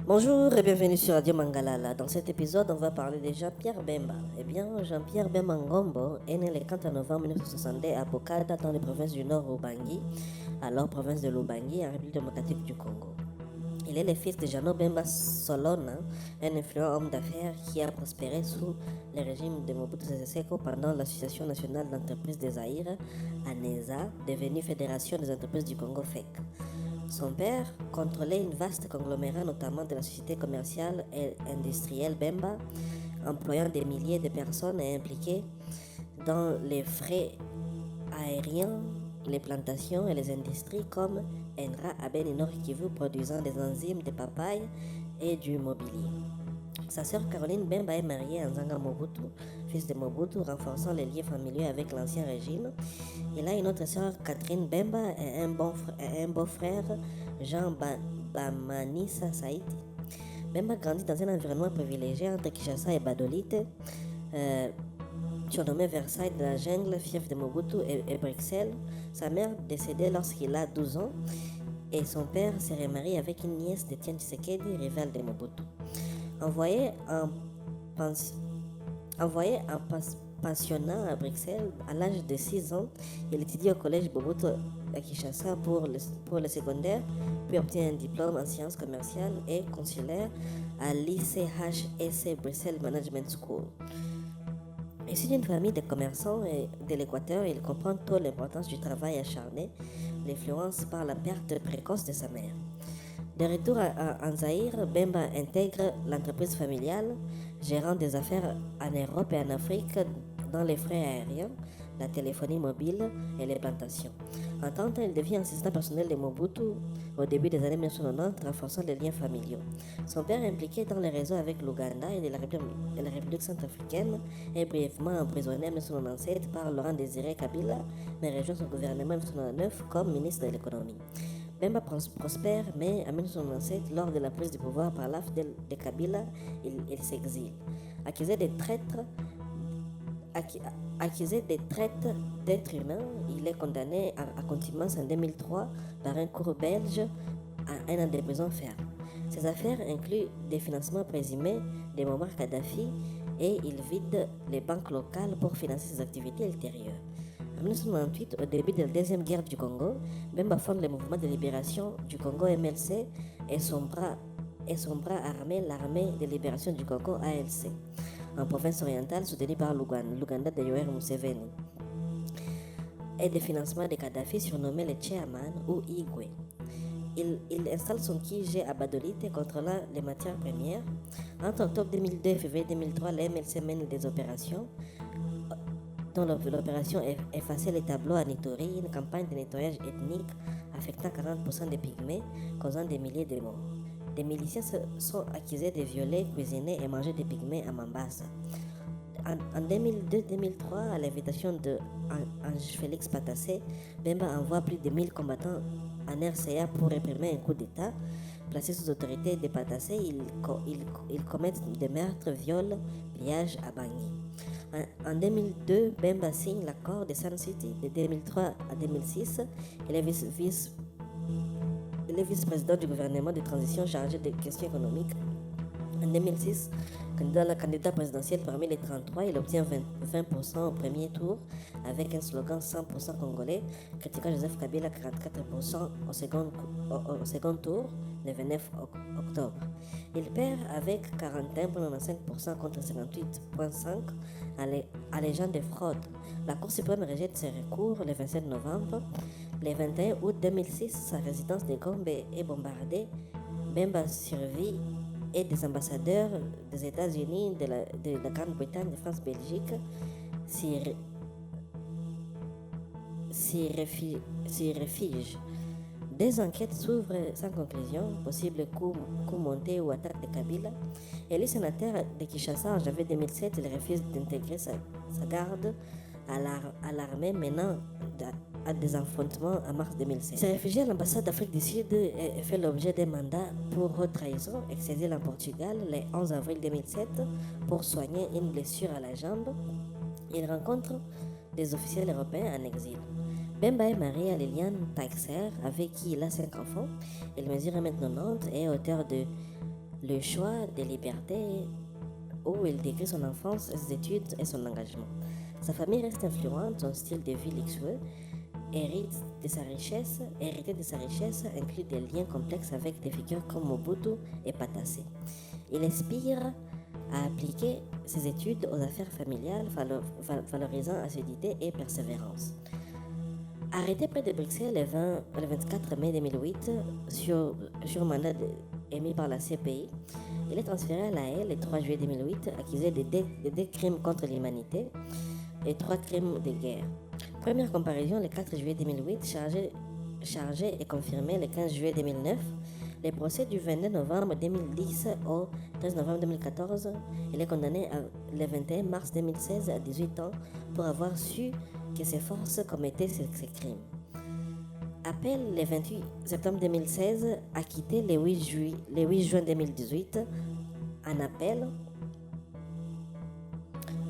Bonjour et bienvenue sur Radio Mangalala. Dans cet épisode, on va parler de Jean-Pierre Bemba. Eh bien, Jean-Pierre Bemba Ngombo est né le 30 novembre 1962 à Bokada, dans les provinces du Nord Ubangi, alors province de l'Ubangi, en République démocratique du Congo. Il est le fils de Jano Bemba Solona, un influent homme d'affaires qui a prospéré sous le régime de Mobutu Sese Seko pendant l'Association nationale d'entreprises des Zaïre, ANESA, devenue Fédération des entreprises du Congo FEC. Son père contrôlait une vaste conglomérat, notamment de la société commerciale et industrielle Bemba, employant des milliers de personnes et impliqué dans les frais aériens, les plantations et les industries comme Enra à Beni Nord Kivu, produisant des enzymes de papaye et du mobilier. Sa sœur Caroline Bemba est mariée à Nzanga Mobutu, fils de Mobutu, renforçant les liens familiaux avec l'ancien régime. Il a une autre sœur Catherine Bemba et un beau-frère Jean Bamanissa Saïdi. Bemba grandit dans un environnement privilégié entre Kinshasa et Badolite, surnommé Versailles de la jungle, fief de Mobutu et Bruxelles. Sa mère décédée lorsqu'il a 12 ans et son père s'est remarié avec une nièce d'Étienne Tshisekedi, rival de Mobutu. Envoyé en pensionnat à Bruxelles à l'âge de 6 ans, il étudie au collège Boboto à Kinshasa pour le secondaire, puis obtient un diplôme en sciences commerciales et consulaires à l'ICHSC Bruxelles Management School. Issu d'une famille de commerçants de l'Équateur, il comprend tôt l'importance du travail acharné, l'influence par la perte précoce de sa mère. De retour en Zaïre, Bemba intègre l'entreprise familiale, gérant des affaires en Europe et en Afrique dans les frais aériens, la téléphonie mobile et les plantations. En tant il devient assistant personnel de Mobutu au début des années 1990, renforçant les liens familiaux. Son père, impliqué dans les réseaux avec l'Ouganda et la République centrafricaine, est brièvement emprisonné en 1997 par Laurent Désiré Kabila, mais rejoint son gouvernement en 1999 comme ministre de l'économie. Bemba prospère, mais en 1997, lors de la prise du pouvoir par l'AFDEL de Kabila, il s'exile. Accusé de traite d'êtres humains, il est condamné à contumace en 2003 par un cour belge à un an de prison ferme. Ses affaires incluent des financements présumés de Muammar Kadhafi et il vide les banques locales pour financer ses activités ultérieures. En 1998, au début de la deuxième guerre du Congo, Bemba fonde le mouvement de libération du Congo MLC et son bras armé, l'armée de libération du Congo ALC, en province orientale soutenue par l'Ouganda de Yoweri Museveni, et des financements de Kadhafi surnommé le Chairman ou Igwe. Il installe son QG à Badolite, contrôlant les matières premières. Entre octobre 2002 et février 2003, la MLC mène des opérations dont l'opération Effacer les tableaux à Nitori, une campagne de nettoyage ethnique affectant 40% des pygmées, causant des milliers de morts. Des miliciens sont accusés de violer, cuisiner et manger des pygmées à Mambasa. En 2002-2003, à l'invitation de Ange Félix Patassé, Bemba envoie plus de 1000 combattants en RCA pour réprimer un coup d'État. Placés sous autorité de Patassé, ils commettent des meurtres, viols, pillages à Bangui. En 2002, Bemba signe l'accord de Sun City. De 2003 à 2006, il est vice-président du gouvernement de transition chargé des questions économiques. En 2006, candidat présidentiel parmi les 33, il obtient 20% au premier tour avec un slogan 100% congolais, critiquant Joseph Kabila 44% au second tour le 29 octobre. Il perd avec 41,95% contre 58,5% allégeant des fraudes. La Cour suprême rejette ses recours le 27 novembre. Le 21 août 2006, sa résidence de Gombe est bombardée. Bemba survit et des ambassadeurs des États-Unis, de la Grande-Bretagne, de France, Belgique s'y réfugient. Des enquêtes s'ouvrent sans conclusion, possible coup monté ou attaque de Kabila. Élu sénateur de Kinshasa en janvier 2007, il refuse d'intégrer sa garde à l'armée, menant à des affrontements en mars 2007. Il s'est réfugié à l'ambassade d'Afrique du Sud et fait l'objet d'un mandat pour haute trahison, exilé en Portugal le 11 avril 2007 pour soigner une blessure à la jambe. Il rencontre des officiels européens en exil. Bemba est marié à Liliane Taxer, avec qui il a 5 enfants. Il mesure 1m90 et est auteur de Le choix des libertés, où il décrit son enfance, ses études et son engagement. Sa famille reste influente, son style de vie luxueux, hérité de sa richesse, inclut des liens complexes avec des figures comme Mobutu et Patassé. Il aspire à appliquer ses études aux affaires familiales, valorisant assiduité et persévérance. Arrêté près de Bruxelles le 24 mai 2008 sur mandat émis par la CPI, il est transféré à La Haye le 3 juillet 2008, accusé de deux crimes contre l'humanité et 3 crimes de guerre. Première comparaison le 4 juillet 2008, chargé et confirmé le 15 juillet 2009. Le procès du 22 novembre 2010 au 13 novembre 2014, il est condamné le 21 mars 2016 à 18 ans pour avoir su que ses forces commettaient ces crimes. Appel le 28 septembre 2016, acquitté le 8 juin 2018, en appel.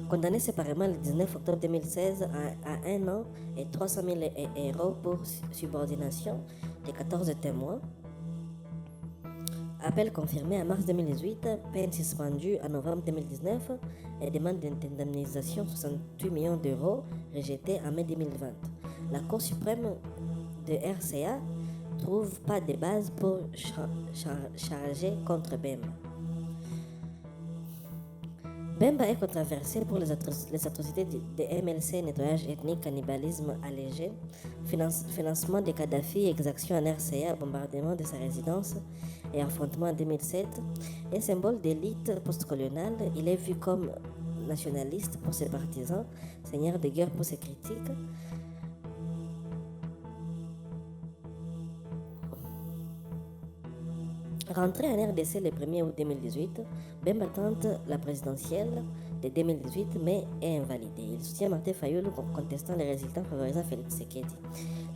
Condamné séparément le 19 octobre 2016 à 1 an et 300 000 euros pour subordination de 14 témoins. Appel confirmé en mars 2018, peine suspendue en novembre 2019 et demande d'indemnisation 68 millions d'euros rejetée en mai 2020. La Cour suprême de RCA trouve pas de base pour charger contre Bemba. Bemba est controversé pour les atrocités de MLC, nettoyage ethnique, cannibalisme allégé, financement de Kadhafi, exaction en RCA, bombardement de sa résidence et affrontement en 2007. Et symbole d'élite postcoloniale, il est vu comme nationaliste pour ses partisans, seigneur de guerre pour ses critiques. Rentré en RDC le 1er août 2018, Bemba tente la présidentielle de 2018 mais est invalidé. Il soutient Martin Fayulu contestant les résultats favorisant Félix Tshisekedi.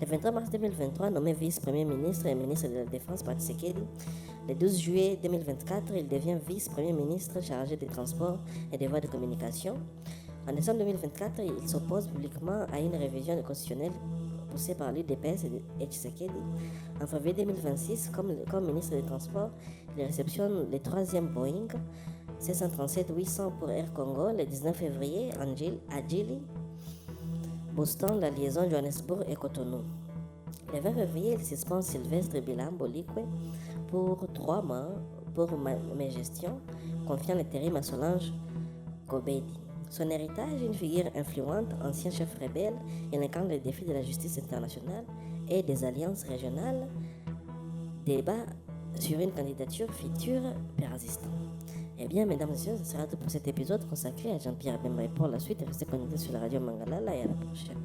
Le 23 mars 2023, nommé vice-premier ministre et ministre de la Défense par Tshisekedi, le 12 juillet 2024, il devient vice-premier ministre chargé des transports et des voies de communication. En décembre 2024, il s'oppose publiquement à une révision constitutionnelle poussée par l'UDPS et Tshisekedi. En février 2026, comme ministre des Transports, il réceptionne le 3e Boeing 737-800 pour Air Congo le 19 février à Djili, boostant la liaison Johannesburg et Cotonou. Le 20 février, il suspend Sylvestre Bilambo Likwe pour 3 mois pour mégestion, confiant l'intérim à Solange Gobedi. Son héritage, une figure influente, ancien chef rebelle, il incarne les défis de la justice internationale et des alliances régionales. Débat sur une candidature future persistante. Eh bien, mesdames et messieurs, ce sera tout pour cet épisode consacré à Jean-Pierre Bemba. Et pour la suite, restez connectés sur la radio Mangalala et à la prochaine.